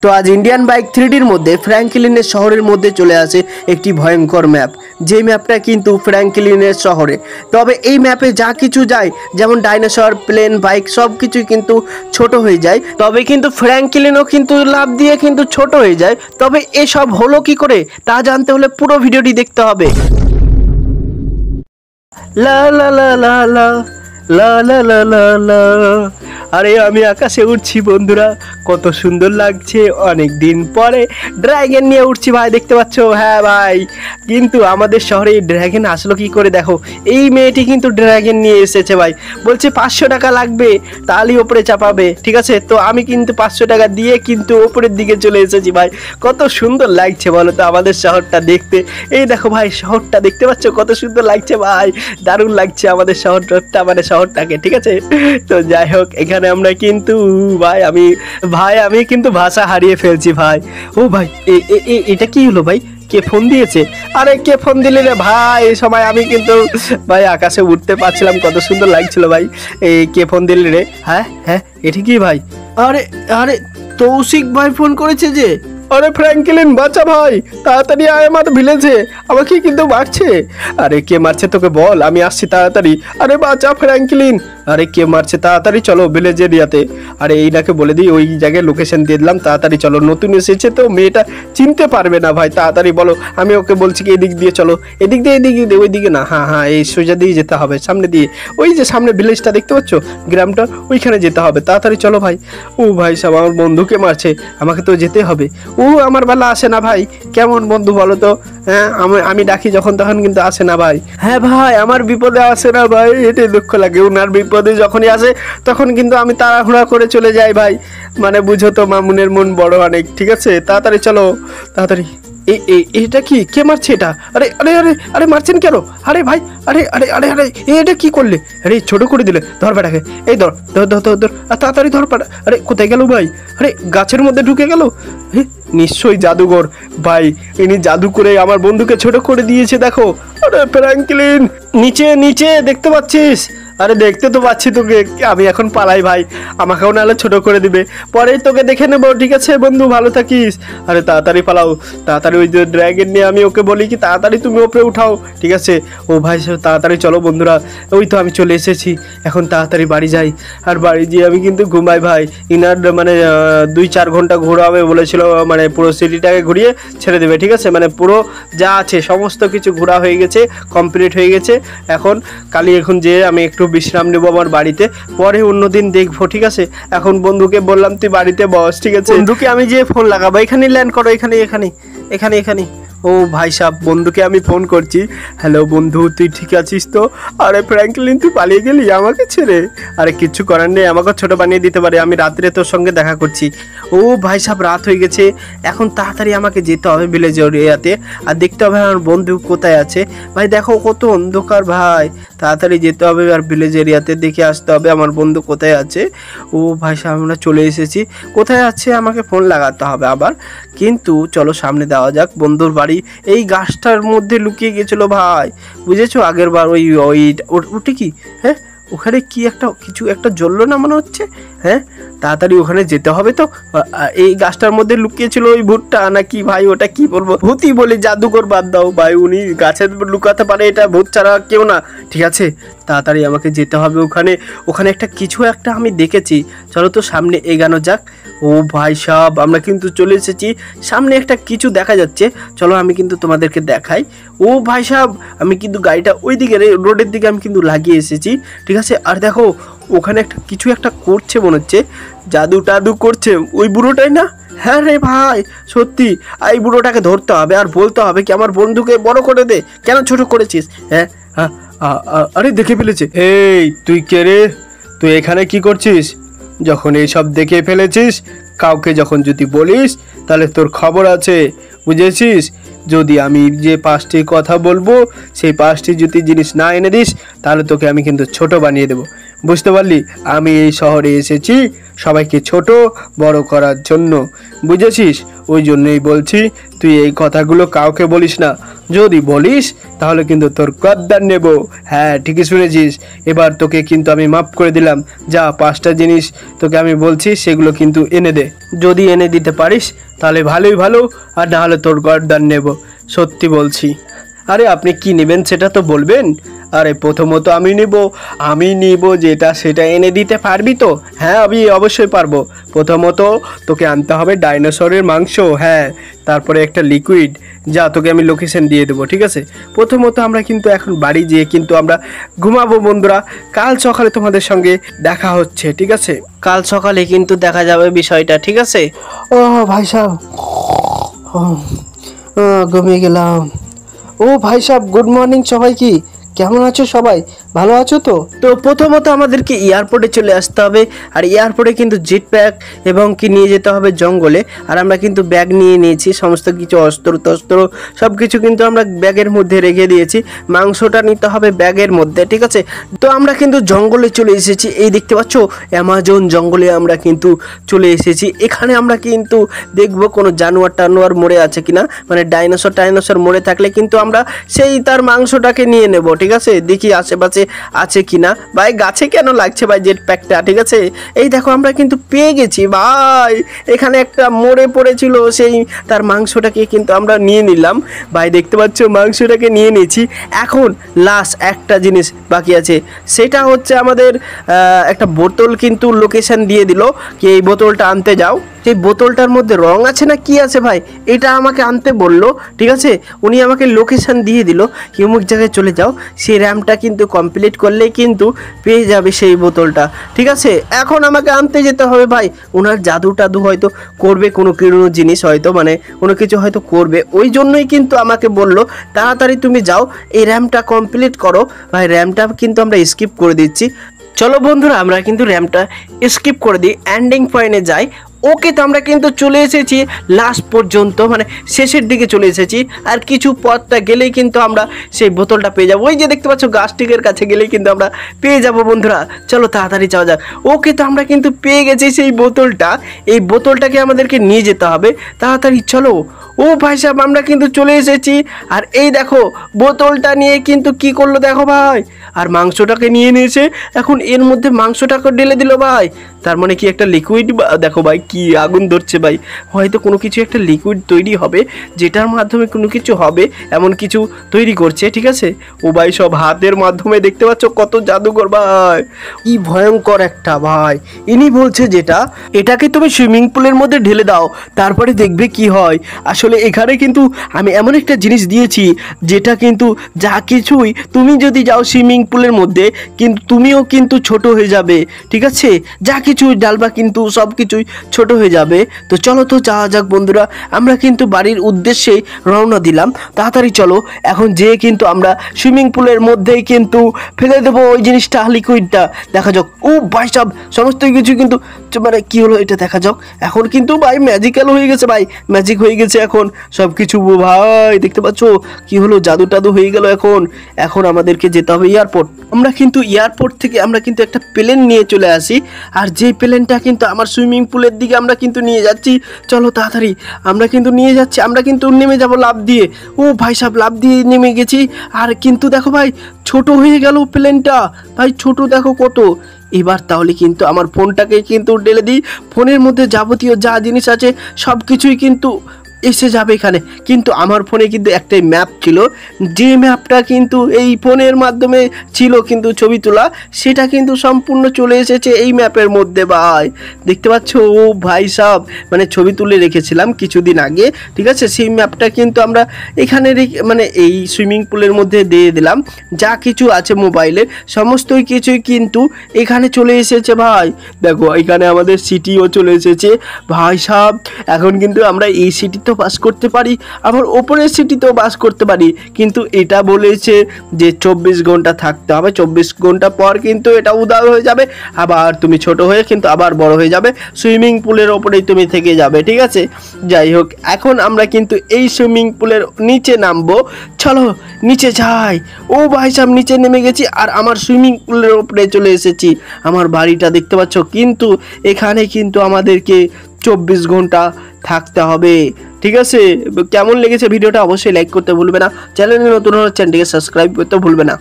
তো আজ Indian bike 3Dর মধ্যে ফ্র্যাঙ্কলিনের শহরের মধ্যে চলে আসে একটি ভয়ঙ্কর ম্যাপ, যে ম্যাপটা কিন্তু ফ্র্যাঙ্কলিনের শহরে। তবে এই ম্যাপে যা কিছু যায়, যেমন ডাইনোসর, প্লেন, বাইক সব কিছুই কিন্তু ছোট হয়ে যায়। তবে কিন্তু ফ্র্যাঙ্কলিনও কিন্তু লাফ দিয়ে কিন্তু ছোট হয়ে যায়। তবে এসব হলো কি করে তা জানতে হলে পুরো ভিডিওটি দেখতে হবে। লা লা লা লা লা লা লা লা লা লা। আরে আমি আকাশে উঠছি বন্ধুরা, কত সুন্দর লাগছে। অনেক দিন পরে ড্রাগন নিয়ে উঠছি ভাই, দেখতে পাচ্ছ? হ্যাঁ ভাই, কিন্তু আমাদের শহরে এই ড্রাগন আসলো কি করে? দেখো, এই মেয়েটি কিন্তু ড্রাগন নিয়ে এসেছে ভাই, বলছে 500 টাকা লাগবে তাহলেই ওপরে চাপাবে। ঠিক আছে, তো আমি কিন্তু 500 টাকা দিয়ে কিন্তু ওপরের দিকে চলে এসেছি ভাই। কত সুন্দর লাগছে বলো তো আমাদের শহরটা দেখতে। এই দেখো ভাই, শহরটা দেখতে পাচ্ছ কত সুন্দর লাগছে ভাই, দারুণ লাগছে আমাদের শহরটা, মানে শহরটাকে। ঠিক আছে, তো যাই হোক, এখানে আমরা কিন্তু ভাই আমি কিন্তু ভাষা হারিয়ে ফেলছি ভাই। ও ভাই, এটা কি হলো ভাই? কে ফোন দিয়েছে? আরে কে ফোন দিলে রে ভাই? এই সময় আমি কিন্তু ভাই আকাশে উঠতে পারছিলাম, কত সুন্দর লাগছিল ভাই। এই কে ফোন দিলে রে? হ্যাঁ হ্যাঁ, এটা কি ভাই? আরে আরে, তৌশিক ভাই ফোন করেছে যে। আরে ফ্র্যাঙ্কলিন বাঁচা ভাই, তাড়াতাড়ি আয়, আমার ভিলেজে আমাকে কিন্তু মারছে। আরে কে মারছে তোকে বল, আমি আসছি তাড়াতাড়ি। আরে বাঁচা ফ্র্যাঙ্কলিন। আরে কে মারছে? তাড়াতাড়ি চলো ভিলেজ এরিয়াতে। আরে এইটাকে বলে দিই, ওই জায়গায় লোকেশন দিয়ে দিলাম, তাড়াতাড়ি চলো। নতুন এসেছে তো মেয়েটা, চিনতে পারবে না ভাই, তাড়াতাড়ি বলো। আমি ওকে বলছি কি এদিক দিয়ে চলো, এদিক দিয়ে ওই দিকে না, হ্যাঁ হ্যাঁ, এই সোজা দিয়ে যেতে হবে, সামনে দিয়ে। ওই যে সামনে ভিলেজটা দেখতে পাচ্ছ, গ্রামটা, ওইখানে যেতে হবে, তাড়াতাড়ি চলো ভাই। ও ভাই সাহেব, আমার বন্ধুকে মারছে, আমাকে তো যেতে হবে। ও আমার বেলা আসে না ভাই, কেমন বন্ধু বলো তো? হ্যাঁ, আমি ডাকি যখন তখন কিন্তু আসে না ভাই। হ্যাঁ ভাই, আমার বিপদে আসে না ভাই, এটাই দুঃখ লাগে। ওনার বিপদে যখনই আসে তখন কিন্তু আমি তাড়াহুড়া করে চলে যাই ভাই। মানে বুঝো তো, মামুনের মন বড় অনেক। ঠিক আছে, তাড়াতাড়ি চলো, তাড়াতাড়ি। এটা কি? কে মারছে এটা? আরে আরে আরে আরে, মারছেন কেন? আরে ভাই, আরে আরে আরে আরে, এটা কি করলে? আরে ছোট করে দিলে, ধর বেটাকে, এই ধর ধর ধর ধর ধর, তাড়াতাড়ি ধর বেটা। আরে কোথায় গেল ভাই? আরে গাছের মধ্যে ঢুকে গেল। নিশ্চয়ই জাদুঘর ভাই, ইনি জাদু করে আমার বন্ধুকে ছোট করে দিয়েছে। দেখো, আরে ফ্র্যাঙ্কলিন, নিচে নিচে, দেখতে পাচ্ছিস? আরে দেখতে তো পাচ্ছি তোকে, আমি এখন পালাই ভাই, আমাকেও নাহলে ছোট করে দিবে, পরেই তোকে দেখে নেবো। ঠিক আছে বন্ধু, ভালো থাকিস। আরে তাড়াতাড়ি পালাও, তাড়াতাড়ি। ওই যে ড্র্যাগন নিয়ে আমি ওকে বলি কি তাড়াতাড়ি তুমি ওপরে উঠাও। ঠিক আছে, ও ভাই তাড়াতাড়ি চলো বন্ধুরা, ওই তো আমি চলে এসেছি। এখন তাড়াতাড়ি বাড়ি যাই, আর বাড়ি গিয়ে আমি কিন্তু ঘুমাই ভাই। ইনার মানে 2-4 ঘন্টা ঘোরাবে বলেছিল, মানে পুরো সিটিটাকে ঘুরিয়ে ছেড়ে দেবে। ঠিক আছে, মানে পুরো যা আছে সমস্ত কিছু ঘোরা হয়ে গেছে, কমপ্লিট হয়ে গেছে। এখন এখন যে আমি একটু বিশ্রাম নেবো আমার বাড়িতে, পরে অন্যদিন দেখবো। ঠিক আছে, এখন বন্ধুকে বললাম তুই বাড়িতে বস। ঠিক আছে, বন্ধুকে আমি যে ফোন লাগাবো, এখানে ল্যান্ড করো, এখানে এখানে এখানে এখানে। ও ভাই সাহেব, বন্ধুকে আমি ফোন করছি। হ্যালো বন্ধু, তুই ঠিক আছিস তো? আরে ফ্র্যাঙ্কলিন, তুই পালিয়ে গেলি আমাকে ছেড়ে? আরে কিচ্ছু করার নেই, আমাকে ছোট বানিয়ে দিতে পারে, আমি রাত্রে তোর সঙ্গে দেখা করছি। ও ভাই সাহেব, রাত হয়ে গেছে, এখন তাড়াতাড়ি আমাকে যেতে হবে ভিলেজ এরিয়াতে, আর দেখতে হবে আমার বন্ধু কোথায় আছে। ভাই দেখো কত অন্ধকার ভাই, তাড়াতাড়ি যেতে হবে আর ভিলেজ এরিয়াতে দেখে আসতে হবে আমার বন্ধু কোথায় আছে। ও ভাই সাহেব, আমরা চলে এসেছি। কোথায় আছে আমাকে ফোন লাগাতে হবে আবার, কিন্তু চলো সামনে দেওয়া যাক। বন্ধুর বাড়ি এই গাছটার মধ্যে লুকিয়ে গেছিল ভাই, বুঝেছো? আগের বার ওটা কি? হ্যাঁ, ওখানে কি কিছু একটা জ্বললো না মনে হচ্ছে। হ্যাঁ, তাড়াতাড়ি ওখানে যেতে হবে। তো এই গাছটার মধ্যে লুকিয়েছিল ওই ভূতটা নাকি ভাই? ওটা কি বলবো, ভূতই বলে, জাদুকর বাদ দাও ভাই, উনি গাছের লুকাতে পারে, এটা ভূত ছাড়া কেউ না। ঠিক আছে, তাড়াতাড়ি আমাকে যেতে হবে ওখানে কিছু একটা আমি দেখেছি। চলো তো সামনে এগানো যাক। ও ভাই সাহেব, আমরা কিন্তু চলে এসেছি, সামনে একটা কিছু দেখা যাচ্ছে। চলো আমি কিন্তু তোমাদেরকে দেখাই। ও ভাই সাহেব, আমি কিন্তু গাড়িটা ওই দিকে রোডের দিকে আমি কিন্তু লাগিয়ে এসেছি। ঠিক আছে, আর দেখো ওখানে কিছু একটা করছে মনে হচ্ছে, জাদু টাদু করছে। ওই বুড়োটাই না? হ্যাঁ রে ভাই, সত্যি। এই বুড়োটাকে ধরতে হবে আর বলতে হবে কি আমার বন্ধুকে বড় করে দে, কেন ছোট করেছিস? হ্যাঁ হ্যাঁ, আরে দেখে ফেলেছে। এই তুই কে রে? তুই এখানে কি করছিস? যখন এইসব দেখে ফেলেছিস, কাউকে যখন যদি বলিস তাহলে তোর খবর আছে, বুঝেছিস? যদি আমি যে 5টি কথা বলবো সেই 5টি যদি জিনিস না এনে দিস তাহলে তোকে আমি কিন্তু ছোট বানিয়ে দেবো, বুঝতে পারলি? আমি এই শহরে এসেছি সবাইকে ছোট বড় করার জন্য, বুঝেছিস? ওই জন্যই বলছি তুই এই কথাগুলো কাউকে বলিস না, যদি বলিস তাহলে কিন্তু তোর গর্দান নেব। হ্যাঁ ঠিকই শুনেছিস, এবার তোকে কিন্তু আমি মাফ করে দিলাম। যা 5টা জিনিস তোকে আমি বলছি সেগুলো কিন্তু এনে দে, যদি এনে দিতে পারিস তাহলে ভালোই ভালো, আর না হলে তোর গর্দান নেব, সত্যি বলছি। আরে আপনি কি নেবেন সেটা তো বলবেন। আরে প্রথমত আমি নিব যেটা সেটা এনে দিতে পারবি তো? হ্যাঁ আমি অবশ্যই পারবো। প্রথমত তোকে আনতে হবে ডাইনোসরের মাংস, হ্যাঁ, তারপরে একটা লিকুইড, যা তোকে আমি লোকেশন দিয়ে দেবো, ঠিক আছে? প্রথমত আমরা কিন্তু এখন বাড়ি যেয়ে কিন্তু আমরা ঘুমাবো বন্ধুরা। কাল সকালে তোমাদের সঙ্গে দেখা হচ্ছে, ঠিক আছে? কাল সকালে কিন্তু দেখা যাবে বিষয়টা, ঠিক আছে? ও ভাই সাহেব, ঘুমিয়ে গেলাম। ও ভাই সাহেব, গুড মর্নিং সবাই। কি কেমন আছো সবাই? ভালো আছো তো? তো প্রথমত আমাদেরকে এয়ারপোর্টে চলে আসতে হবে, আর এয়ারপোর্টে কিন্তু জেট প্যাক এবং কি নিয়ে যেতে হবে জঙ্গলে। আর আমরা কিন্তু ব্যাগ নিয়ে নিয়েছি, সমস্ত কিছু অস্ত্র টস্ত্র সব কিছু কিন্তু আমরা ব্যাগের মধ্যে রেখে দিয়েছি। মাংসটা নিতে হবে ব্যাগের মধ্যে, ঠিক আছে? তো আমরা কিন্তু জঙ্গলে চলে এসেছি, এই দেখতে পাচ্ছ অ্যামাজন জঙ্গলে আমরা কিন্তু চলে এসেছি। এখানে আমরা কিন্তু দেখবো কোনো জানোয়ার টানোয়ার মরে আছে কিনা, মানে ডাইনোসর মরে থাকলে কিন্তু আমরা সেই তার মাংসটাকে নিয়ে নেব, ঠিক আছে? দেখি আশেপাশে আছে কিনা। ভাই গাছে কেন লাগছে ভাই জেট প্যাকটা, ঠিক আছে? এই দেখো আমরা কিন্তু পেয়ে গেছি ভাই, এখানে একটা মরে পড়েছিল, সেই তার মাংসটাকে কিন্তু আমরা নিয়ে নিলাম ভাই। দেখতে পাচ্ছ মাংসটাকে নিয়ে নিয়েছি। এখন লাস্ট একটা জিনিস বাকি আছে, সেটা হচ্ছে আমাদের একটা বোতল কিন্তু লোকেশন দিয়ে দিল কি এই বোতলটা আনতে যাও। সেই বোতলটার মধ্যে রং আছে না কি আছে ভাই, এটা আমাকে আনতে বললো, ঠিক আছে? উনি আমাকে লোকেশন দিয়ে দিল কি অমুক জায়গায় চলে যাও। সেই র্যামটা কিন্তু কমপ্লিট করলেই কিন্তু পেয়ে যাবে সেই বোতলটা, ঠিক আছে? এখন আমাকে আনতে যেতে হবে ভাই। ওনার জাদু টাদু হয়তো করবে, কোনো জিনিস হয়তো, মানে কোনো কিছু হয়তো করবে, ওই জন্যই কিন্তু আমাকে বলল তাড়াতাড়ি তুমি যাও, এই র্যামটা কমপ্লিট করো। ভাই র্যামটা কিন্তু আমরা স্কিপ করে দিচ্ছি। চলো বন্ধুরা আমরা কিন্তু র্যামটা স্কিপ করে দিই, এন্ডিং পয়েন্টে যাই। ওকে, তো আমরা কিন্তু চলে এসেছি লাস্ট পর্যন্ত, মানে শেষের দিকে চলে এসেছি। আর কিছু পথটা গেলেই কিন্তু আমরা সেই বোতলটা পেয়ে যাবো। ওই যে দেখতে পাচ্ছ গাছটিকের কাছে গেলেই কিন্তু আমরা পেয়ে যাব বন্ধুরা। চলো তাড়াতাড়ি যাওয়া যাক। ওকে, তো আমরা কিন্তু পেয়ে গেছি সেই বোতলটা। এই বোতলটাকে আমাদেরকে নিয়ে যেতে হবে, তাড়াতাড়ি চলো। ও ভাই সাহেব, আমরা কিন্তু চলে এসেছি। আর এই দেখো বোতলটা নিয়ে কিন্তু কি করলো দেখো ভাই, আর মাংসটাকে নিয়ে নিয়েছে। এখন এর মধ্যে মাংসটাকে ঢেলে দিল ভাই, তার মানে কি একটা লিকুইড, দেখো ভাই কি আগুন ধরছে ভাই। হয়তো কোনো কিছু একটা লিকুইড তৈরি হবে, যেটার মাধ্যমে কোনো কিছু হবে এমন কিছু তৈরি করছে, ঠিক আছে? ও ভাই সব হাতের মাধ্যমে, দেখতে পাচ্ছ কত জাদুকর ভাই, কি ভয়ঙ্কর একটা ভাই। ইনি বলছে যেটা, এটাকে তুমি সুইমিং পুলের মধ্যে ঢেলে দাও, তারপরে দেখবে কি হয়। আসলে এখানে কিন্তু আমি এমন একটা জিনিস দিয়েছি যেটা কিন্তু যা কিছুই তুমি যদি যাও সুইমিং পুলের মধ্যে, কিন্তু তুমিও কিন্তু ছোট হয়ে যাবে, ঠিক আছে? যা কিছু ডালবা কিন্তু সব কিছুই ছোট হয়ে যাবে। তো চলো তো যাওয়া যাক বন্ধুরা, আমরা কিন্তু বাড়ির উদ্দেশ্যে রওনা দিলাম। তাড়াতাড়ি চলো, এখন যেয়ে কিন্তু আমরা সুইমিং পুলের মধ্যেই কিন্তু ফেলে দেবো ওই জিনিসটা, লিকুইডটা। দেখা যাক। ও ভাই সব সমস্ত কিছু কিন্তু মানে কি হলো এটা দেখা যাক। এখন কিন্তু ভাই ম্যাজিক্যাল হয়ে গেছে ভাই, ম্যাজিক হয়ে গেছে এখন সব কিছু ভাই। দেখতে পাচ্ছ কি হলো, জাদু টাদু হয়ে গেল। এখন আমাদেরকে যেতে হবে এয়ারপোর্ট। আমরা কিন্তু এয়ারপোর্ট থেকে আমরা কিন্তু একটা প্লেন নিয়ে চলে আসি, আর যে প্লেনটা কিন্তু আমার সুইমিং পুলের দিকে আমরা কিন্তু নিয়ে যাচ্ছি। চলো তাড়াতাড়ি, আমরা কিন্তু নিয়ে যাচ্ছি, আমরা কিন্তু নেমে যাব লাফ দিয়ে। ও ভাই সাহেব, লাফ দিয়ে নেমে গেছি। আর কিন্তু দেখো ভাই ছোট হয়ে গেল প্লেনটা ভাই, ছোট দেখো কত। এবার তাহলে কিন্তু আমার ফোনটাকে কিন্তু ঢেলে দিই, ফোনের মধ্যে যাবতীয় যা জিনিস আছে সব কিছুই কিন্তু এসে যাবে এখানে। কিন্তু আমার ফোনে কিন্তু একটাই ম্যাপ ছিল, যে ম্যাপটা কিন্তু এই ফোনের মাধ্যমে ছিল কিন্তু ছবি তোলা, সেটা কিন্তু সম্পূর্ণ চলে এসেছে এই ম্যাপের মধ্যে ভাই। দেখতে পাচ্ছ ও ভাই সাহেব, মানে ছবি তুলে রেখেছিলাম কিছুদিন আগে, ঠিক আছে? সেই ম্যাপটা কিন্তু আমরা এখানে মানে এই সুইমিং পুলের মধ্যে দিয়ে দিলাম। যা কিছু আছে মোবাইলের সমস্তই কিছুই কিন্তু এখানে চলে এসেছে ভাই। দেখো এখানে আমাদের সিটিও চলে এসেছে ভাই সাহেব। এখন কিন্তু আমরা এই সিটিতে বাস করতে পারি, আবার ওপরের সিটিতেও বাস করতে পারি, কিন্তু এটা বলেছে যে 24 ঘন্টা থাকতে হবে। 24 ঘন্টা পর কিন্তু এটা উধাও হয়ে যাবে, আবার তুমি ছোট হয়ে কিন্তু আবার বড় হয়ে যাবে, সুইমিং পুলের ওপরেই তুমি থেকে যাবে, ঠিক আছে? যাই হোক, এখন আমরা কিন্তু এই সুইমিং পুলের নিচে নামবো। চলো নিচে যাই। ও ভাই সাহেব, নিচে নেমে গেছি, আর আমার সুইমিং পুলের ওপরে চলে এসেছি। আমার বাড়িটা দেখতে পাচ্ছ, কিন্তু এখানে কিন্তু আমাদেরকে 24 ঘন্টা থাকতে হবে। ঠিক আছে, কেমন লেগেছে ভিডিওটা অবশ্যই লাইক করতে ভুলবে না, চ্যানেলে নতুন হলে চ্যানেলটিকে সাবস্ক্রাইব করতে ভুলবে না।